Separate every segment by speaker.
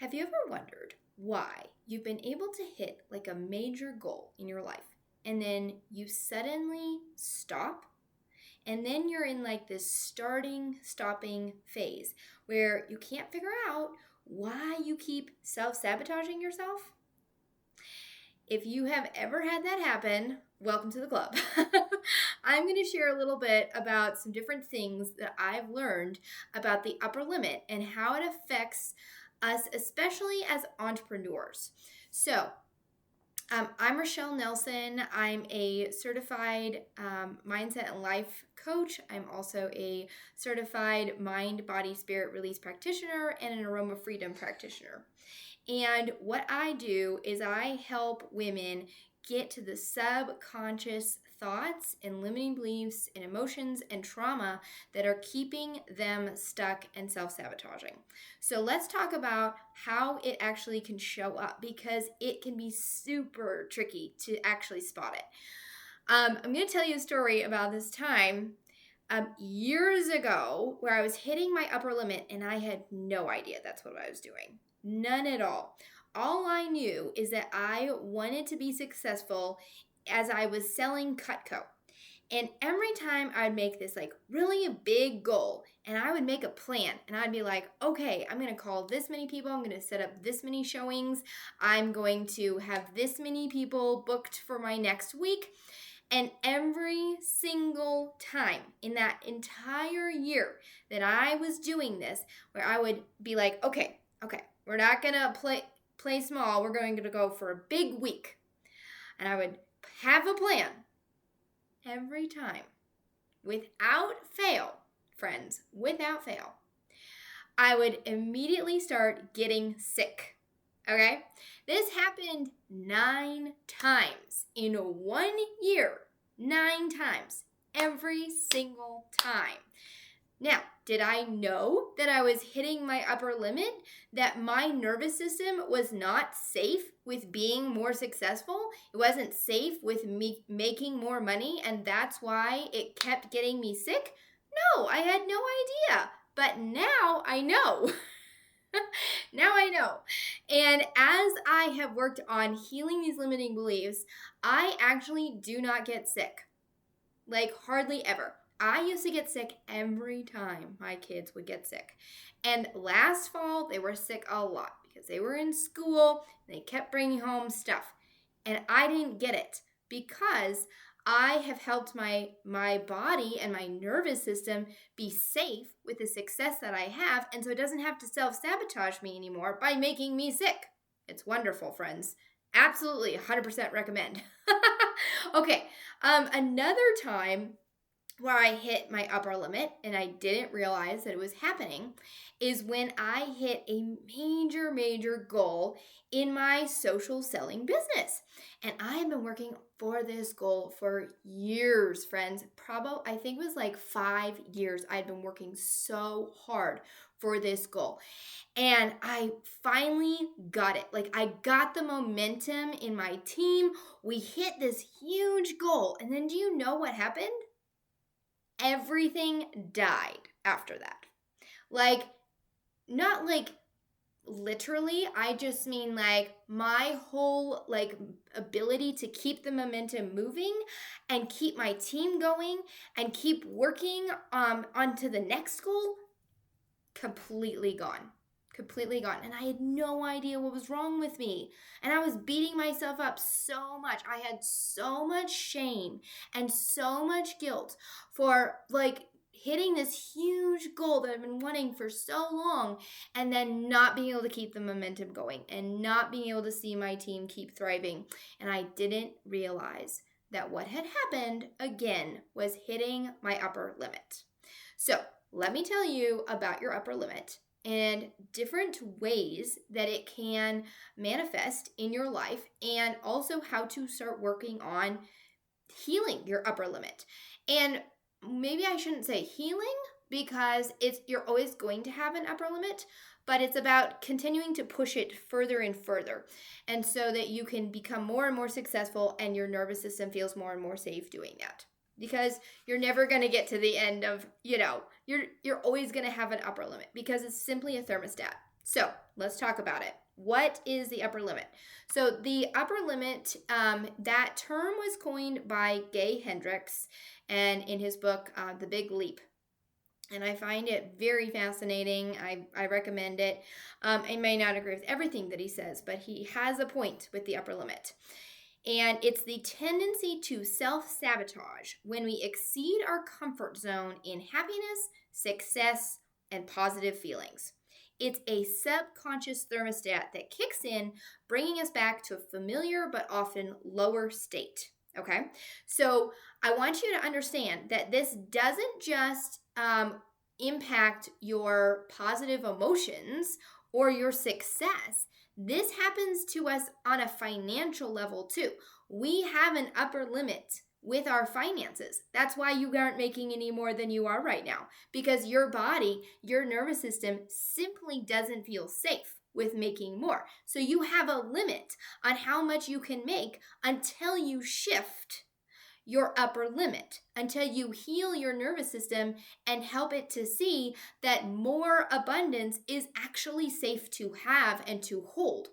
Speaker 1: Have you ever wondered why you've been able to hit like a major goal in your life and then you suddenly stop? And then you're in like this stopping phase where you can't figure out why you keep self sabotaging yourself? If you have ever had that happen, welcome to the club. I'm going to share a little bit about some different things that I've learned about the upper limit and how it affects us, especially as entrepreneurs. So, I'm Rochelle Nelson. I'm a certified mindset and life coach. I'm also a certified mind, body, spirit release practitioner and an aroma freedom practitioner. And what I do is I help women get to the subconscious thoughts and limiting beliefs and emotions and trauma that are keeping them stuck and self-sabotaging. So let's talk about how it actually can show up because it can be super tricky to actually spot it. I'm going to tell you a story about this time years ago where I was hitting my upper limit and I had no idea that's what I was doing. None at all. All I knew is that I wanted to be successful as I was selling Cutco. And every time I'd make this like really big goal and I would make a plan and I'd be like, okay, I'm going to call this many people. I'm going to set up this many showings. I'm going to have this many people booked for my next week. And every single time in that entire year that I was doing this, where I would be like, okay, we're not going to play small. We're going to go for a big week. And I would have a plan every time. Without fail, friends, without fail, I would immediately start getting sick. Okay? This happened 9 times in 1 year. 9 times. Every single time. Now, did I know that I was hitting my upper limit? That my nervous system was not safe with being more successful? It wasn't safe with me making more money, and that's why it kept getting me sick? No, I had no idea. But now I know. Now I know. And as I have worked on healing these limiting beliefs, I actually do not get sick. Like hardly ever. I used to get sick every time my kids would get sick. And last fall, they were sick a lot because they were in school and they kept bringing home stuff. And I didn't get it because I have helped my body and my nervous system be safe with the success that I have. And so it doesn't have to self-sabotage me anymore by making me sick. It's wonderful, friends. Absolutely, 100% recommend. Okay, another time where I hit my upper limit and I didn't realize that it was happening is when I hit a major goal in my social selling business. And I have been working for this goal for years, friends. Probably, I think it was like 5 years. I'd been working so hard for this goal. And I finally got it. Like I got the momentum in my team. We hit this huge goal. And then do you know what happened? Everything died after that. Like, not like literally, I just mean like my whole like ability to keep the momentum moving and keep my team going and keep working onto the next goal completely gone. Completely gone. And I had no idea what was wrong with me. And I was beating myself up so much. I had so much shame and so much guilt for like hitting this huge goal that I've been wanting for so long and then not being able to keep the momentum going and not being able to see my team keep thriving. And I didn't realize that what had happened again was hitting my upper limit. So let me tell you about your upper limit and different ways that it can manifest in your life and also how to start working on healing your upper limit. And maybe I shouldn't say healing because you're always going to have an upper limit, but it's about continuing to push it further and further. And so that you can become more and more successful and your nervous system feels more and more safe doing that. Because you're never going to get to the end of, you're always going to have an upper limit because it's simply a thermostat. So let's talk about it. What is the upper limit? So the upper limit, that term was coined by Gay Hendricks, and in his book, The Big Leap. And I find it very fascinating. I recommend it. I may not agree with everything that he says, but he has a point with the upper limit. And it's the tendency to self-sabotage when we exceed our comfort zone in happiness, success, and positive feelings. It's a subconscious thermostat that kicks in, bringing us back to a familiar but often lower state. Okay, so I want you to understand that this doesn't just impact your positive emotions or your success. This happens to us on a financial level too. We have an upper limit with our finances. That's why you aren't making any more than you are right now, because your body, your nervous system simply doesn't feel safe with making more. So you have a limit on how much you can make until you shift your upper limit, until you heal your nervous system and help it to see that more abundance is actually safe to have and to hold.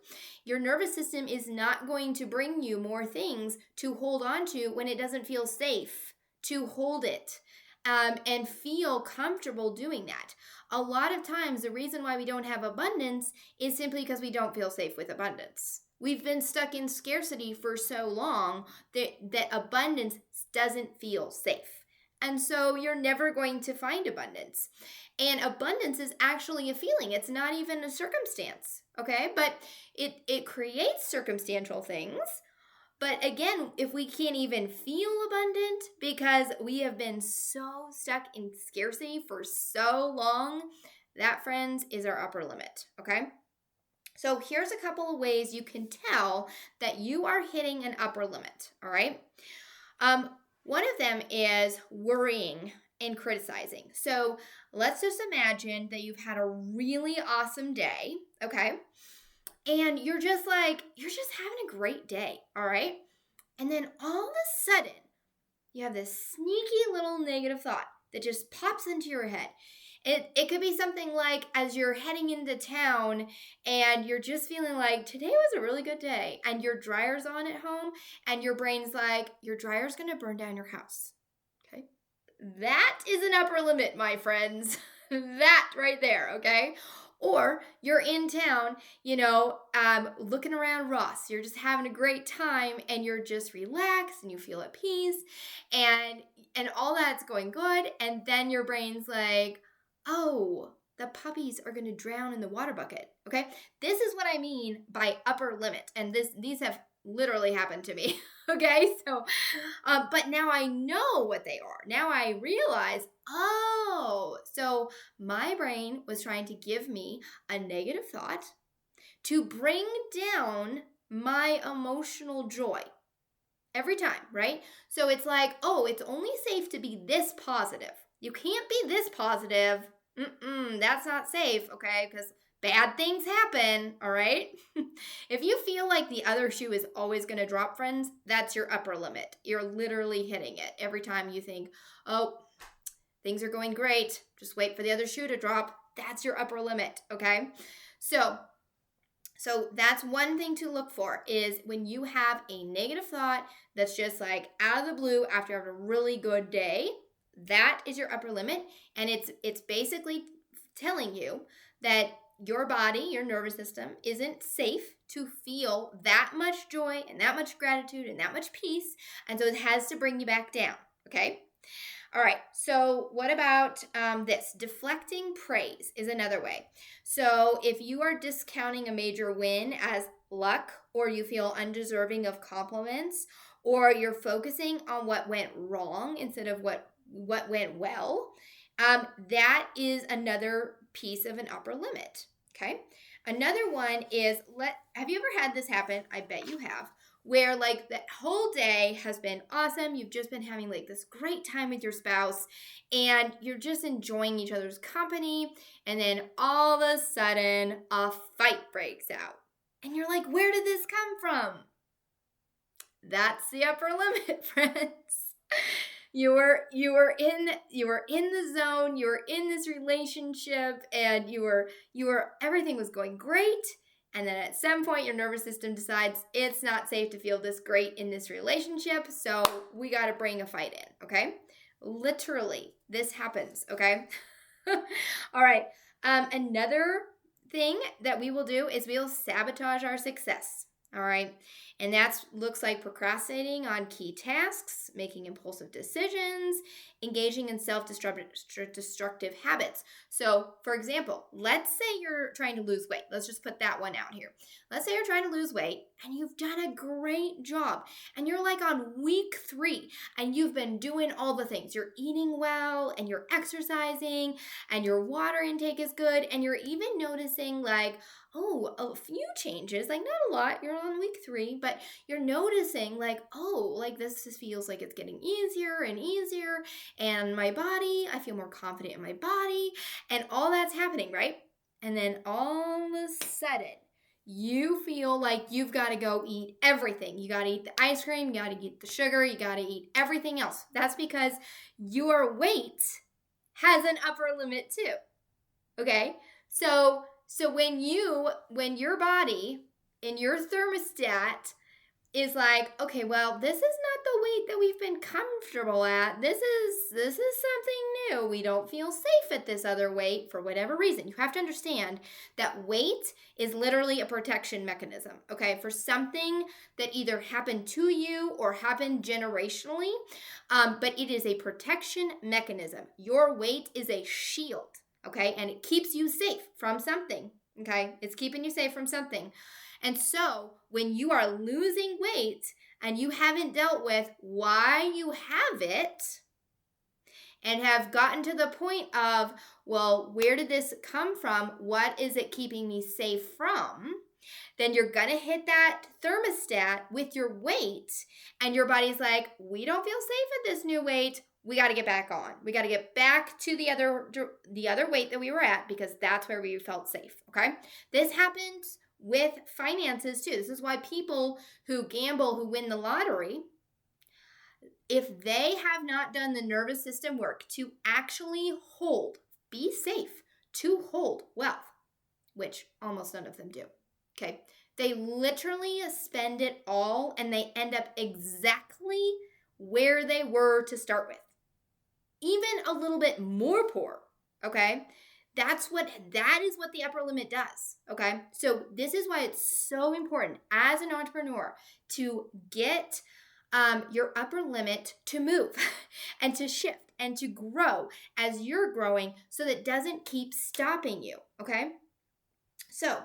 Speaker 1: Your nervous system is not going to bring you more things to hold on to when it doesn't feel safe to hold it. And feel comfortable doing that. A lot of times, the reason why we don't have abundance is simply because we don't feel safe with abundance. We've been stuck in scarcity for so long that abundance doesn't feel safe. And so you're never going to find abundance. And abundance is actually a feeling. It's not even a circumstance, okay? But it creates circumstantial things. But again, if we can't even feel abundant because we have been so stuck in scarcity for so long, that, friends, is our upper limit, okay? So here's a couple of ways you can tell that you are hitting an upper limit, all right? One of them is worrying and criticizing. So let's just imagine that you've had a really awesome day, okay? And you're just having a great day, all right? And then all of a sudden, you have this sneaky little negative thought that just pops into your head. It could be something like, as you're heading into town and you're just feeling like today was a really good day, and your dryer's on at home and your brain's like, your dryer's going to burn down your house. Okay? That is an upper limit, my friends. That right there, okay? Or you're in town, looking around Ross. You're just having a great time and you're just relaxed and you feel at peace and all that's going good. And then your brain's like, oh, the puppies are going to drown in the water bucket. Okay? This is what I mean by upper limit. And these have literally happened to me. Okay? So, but now I know what they are. Now I realize, so my brain was trying to give me a negative thought to bring down my emotional joy every time, right? So it's like, it's only safe to be this positive. You can't be this positive. That's not safe, okay? Because bad things happen, all right? If you feel like the other shoe is always going to drop, friends, that's your upper limit. You're literally hitting it every time you think, things are going great. Just wait for the other shoe to drop. That's your upper limit, okay? So that's one thing to look for, is when you have a negative thought that's just like out of the blue after you have a really good day, that is your upper limit. And it's basically telling you that your body, your nervous system, isn't safe to feel that much joy and that much gratitude and that much peace. And so it has to bring you back down, okay? All right, so what about this? Deflecting praise is another way. So if you are discounting a major win as luck, or you feel undeserving of compliments, or you're focusing on what went wrong instead of what went well, that is another piece of an upper limit, okay? Another one is, have you ever had this happen? I bet you have. Where like that whole day has been awesome. You've just been having like this great time with your spouse and you're just enjoying each other's company. And then all of a sudden a fight breaks out. And you're like, where did this come from? That's the upper limit, friends. You were in the zone, you were in this relationship, and everything was going great. And then at some point your nervous system decides it's not safe to feel this great in this relationship, so we got to bring a fight in, okay? Literally, this happens, okay? All right. Another thing that we will do is we'll sabotage our success. All right. And that looks like procrastinating on key tasks, making impulsive decisions, engaging in self-destructive habits. So, for example, let's say you're trying to lose weight. Let's just put that one out here. Let's say you're trying to lose weight and you've done a great job and you're like on week 3 and you've been doing all the things. You're eating well and you're exercising and your water intake is good and you're even noticing like, oh, a few changes, like not a lot. You're on week 3, but you're noticing like, oh, like this just feels like it's getting easier and easier. And my body, I feel more confident in my body and all that's happening, right? And then all of a sudden, you feel like you've got to go eat everything. You got to eat the ice cream, you got to eat the sugar, you got to eat everything else. That's because your weight has an upper limit too. Okay? So when your body in your thermostat is like, okay, well, this is not the weight that we've been comfortable at. This is something new. We don't feel safe at this other weight for whatever reason. You have to understand that weight is literally a protection mechanism, okay, for something that either happened to you or happened generationally, but it is a protection mechanism. Your weight is a shield, okay, and it keeps you safe from something, okay? It's keeping you safe from something. And so when you are losing weight and you haven't dealt with why you have it and have gotten to the point of, well, where did this come from? What is it keeping me safe from? Then you're going to hit that thermostat with your weight and your body's like, we don't feel safe at this new weight. We got to get back on. We got to get back to the other weight that we were at because that's where we felt safe, okay? This happens with finances too. This is why people who gamble, who win the lottery, if they have not done the nervous system work to actually be safe, to hold wealth, which almost none of them do, okay? They literally spend it all and they end up exactly where they were to start with. Even a little bit more poor, okay? That is what the upper limit does, okay? So this is why it's so important as an entrepreneur to get your upper limit to move and to shift and to grow as you're growing so that it doesn't keep stopping you, okay? So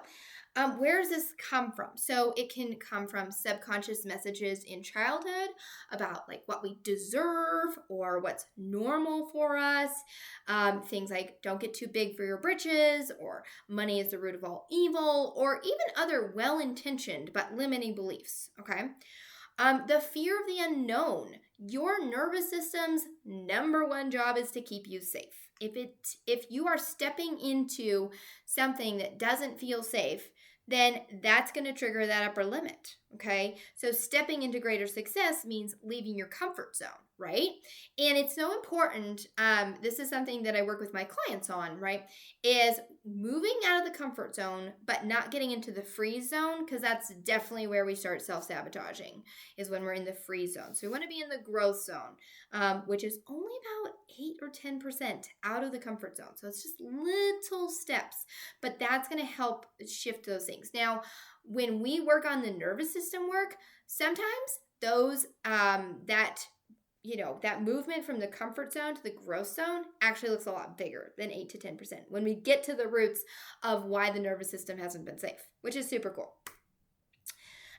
Speaker 1: where does this come from? So it can come from subconscious messages in childhood about like what we deserve or what's normal for us. Things like don't get too big for your britches, or money is the root of all evil, or even other well-intentioned but limiting beliefs, okay? The fear of the unknown. Your nervous system's number one job is to keep you safe. If you are stepping into something that doesn't feel safe, then that's going to trigger that upper limit, okay? So stepping into greater success means leaving your comfort zone, right? And it's so important, this is something that I work with my clients on, right, is moving out of the comfort zone, but not getting into the freeze zone, because that's definitely where we start self-sabotaging, is when we're in the freeze zone. So we want to be in the growth zone, which is only about 8 or 10% out of the comfort zone. So it's just little steps, but that's going to help shift those things. Now, when we work on the nervous system work, sometimes those, that movement from the comfort zone to the growth zone actually looks a lot bigger than 8 to 10% when we get to the roots of why the nervous system hasn't been safe, which is super cool.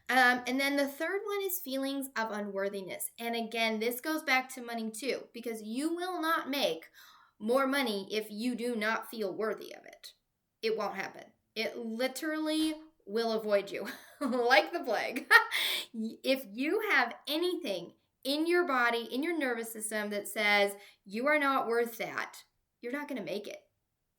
Speaker 1: And then the third one is feelings of unworthiness. And again, this goes back to money too, because you will not make more money if you do not feel worthy of it. It won't happen. It literally will avoid you like the plague. If you have anything in your body, in your nervous system that says you are not worth that, you're not going to make it.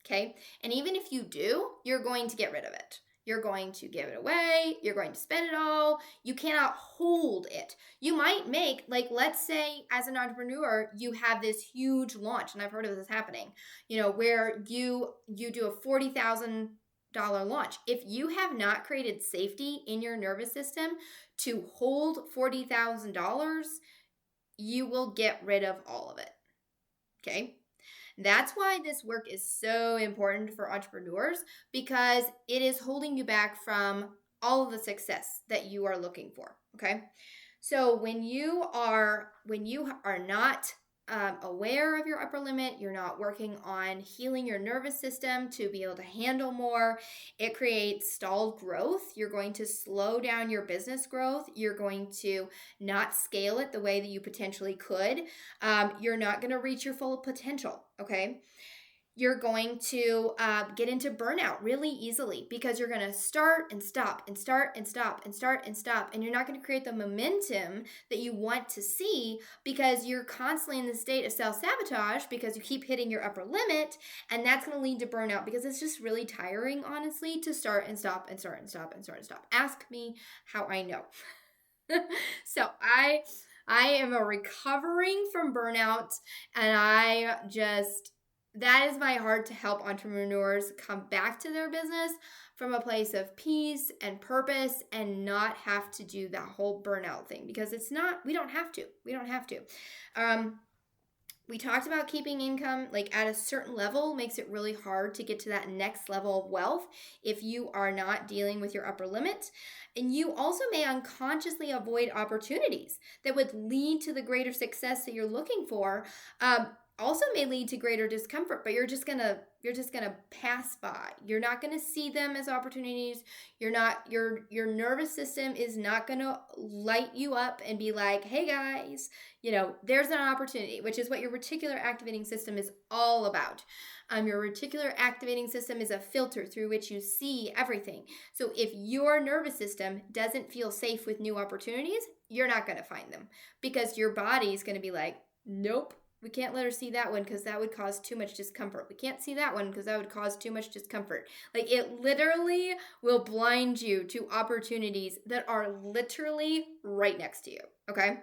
Speaker 1: Okay? And even if you do, you're going to get rid of it. You're going to give it away. You're going to spend it all. You cannot hold it. You might make, like, let's say as an entrepreneur, you have this huge launch, and I've heard of this happening, where you do a $40,000 launch. If you have not created safety in your nervous system to hold $40,000, you will get rid of all of it. Okay? That's why this work is so important for entrepreneurs, because it is holding you back from all of the success that you are looking for. Okay. So when you are not aware of your upper limit, you're not working on healing your nervous system to be able to handle more, it creates stalled growth. You're going to slow down your business growth. You're going to not scale it the way that you potentially could. You're not going to reach your full potential. Okay. You're going to get into burnout really easily, because you're going to start and stop and start and stop and start and stop. And you're not going to create the momentum that you want to see, because you're constantly in the state of self-sabotage because you keep hitting your upper limit. And that's going to lead to burnout, because it's just really tiring, honestly, to start and stop and start and stop and start and stop. Ask me how I know. So I am a recovering from burnout, and that is my heart, to help entrepreneurs come back to their business from a place of peace and purpose, and not have to do that whole burnout thing, because we don't have to. We talked about keeping income like at a certain level makes it really hard to get to that next level of wealth if you are not dealing with your upper limit. And you also may unconsciously avoid opportunities that would lead to the greater success that you're looking for. Also may lead to greater discomfort, but you're just gonna pass by. You're not gonna see them as opportunities. Your nervous system is not gonna light you up and be like, hey guys, there's an opportunity, which is what your reticular activating system is all about. Your reticular activating system is a filter through which you see everything. So if your nervous system doesn't feel safe with new opportunities, you're not gonna find them, because your body is gonna be like, nope. We can't let her see that one because that would cause too much discomfort. We can't see that one because that would cause too much discomfort. Like, it literally will blind you to opportunities that are literally right next to you. Okay.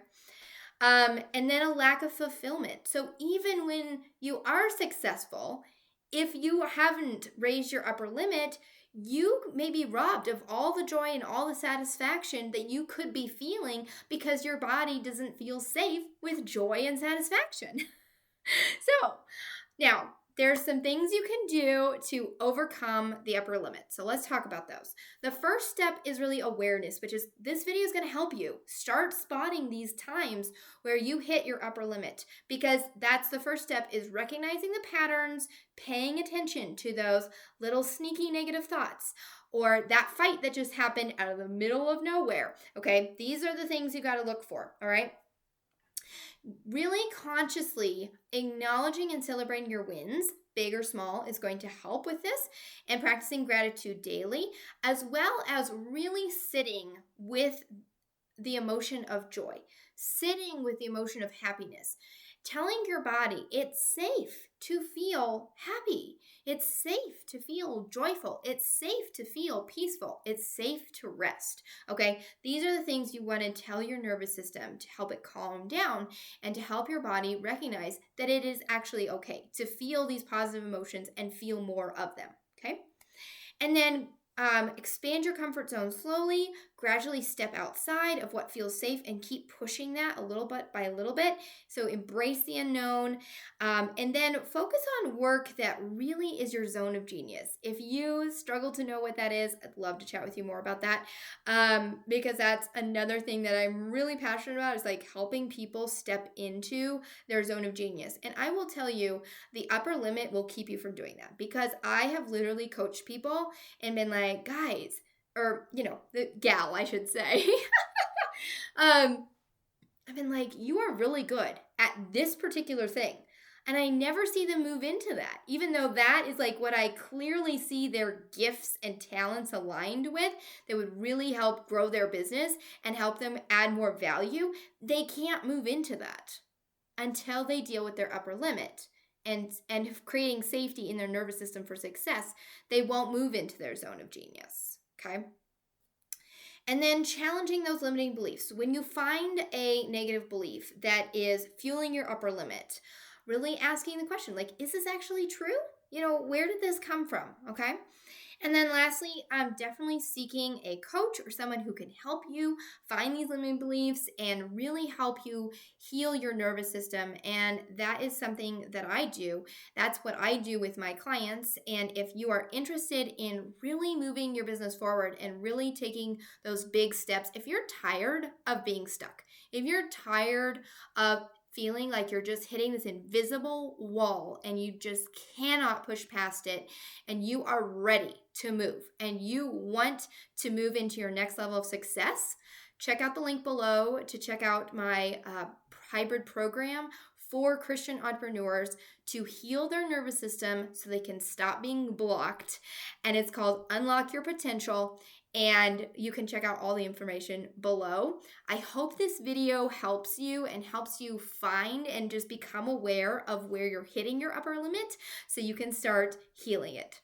Speaker 1: And then a lack of fulfillment. So even when you are successful, if you haven't raised your upper limit, you may be robbed of all the joy and all the satisfaction that you could be feeling, because your body doesn't feel safe with joy and satisfaction. So now, there's some things you can do to overcome the upper limit. So let's talk about those. The first step is really awareness, which is this video is going to help you start spotting these times where you hit your upper limit, because that's the first step, is recognizing the patterns, paying attention to those little sneaky negative thoughts, or that fight that just happened out of the middle of nowhere. Okay, these are the things you got to look for. All right. Really consciously acknowledging and celebrating your wins, big or small, is going to help with this, and practicing gratitude daily, as well as really sitting with the emotion of joy, sitting with the emotion of happiness, telling your body it's safe to feel happy. It's safe to feel joyful. It's safe to feel peaceful. It's safe to rest. Okay, these are the things you want to tell your nervous system to help it calm down, and to help your body recognize that it is actually okay to feel these positive emotions and feel more of them. Okay, and then expand your comfort zone slowly, gradually step outside of what feels safe, and keep pushing that a little bit by a little bit. So embrace the unknown, and then focus on work that really is your zone of genius. If you struggle to know what that is, I'd love to chat with you more about that, because that's another thing that I'm really passionate about, is like helping people step into their zone of genius. And I will tell you, the upper limit will keep you from doing that, because I have literally coached people and been like, guys, or, the gal, I should say. I've been like, you are really good at this particular thing. And I never see them move into that, even though that is like what I clearly see their gifts and talents aligned with, that would really help grow their business and help them add more value. They can't move into that until they deal with their upper limit. And creating safety in their nervous system for success, they won't move into their zone of genius. Okay. And then challenging those limiting beliefs. When you find a negative belief that is fueling your upper limit, really asking the question, like, is this actually true? Where did this come from? Okay. And then lastly, I'm definitely seeking a coach or someone who can help you find these limiting beliefs and really help you heal your nervous system. And that is something that I do. That's what I do with my clients. And if you are interested in really moving your business forward and really taking those big steps, if you're tired of being stuck, if you're tired of feeling like you're just hitting this invisible wall and you just cannot push past it, and you are ready to move and you want to move into your next level of success, check out the link below to check out my hybrid program for Christian entrepreneurs to heal their nervous system so they can stop being blocked. And it's called Unlock Your Potential. And you can check out all the information below. I hope this video helps you and helps you find and just become aware of where you're hitting your upper limit so you can start healing it.